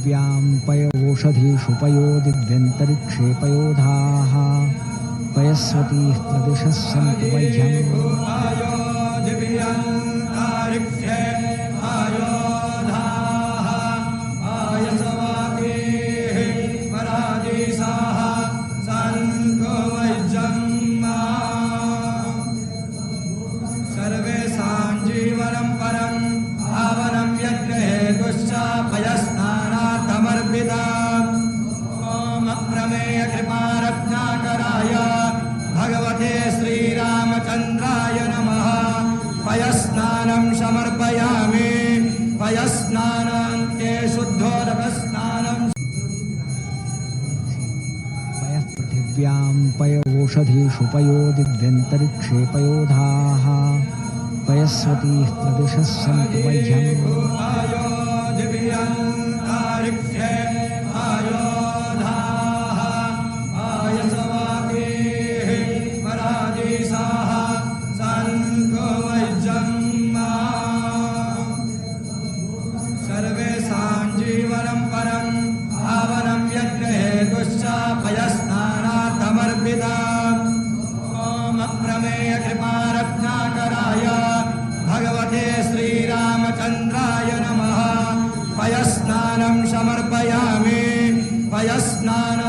पृथिव्यां पयोषधीषु पयोदिव्यन्तरिक्षे पयोधाः पयस्वतीः प्रदिशः सन्तु मह्यम् चंद्राय नमः। पयस्नानं समर्पयामि। पयस्नानान्ते शुद्धोदकस्नानं। पयः पृथिव्यां पयोषधीषु पयोदिव्यन्तरिक्षे पयोधाः पयस्वतीः प्रदिशः सन्तु मह्यम् चंद्राय नमः। पयस्नानं समर्पयामि। पयस्नानं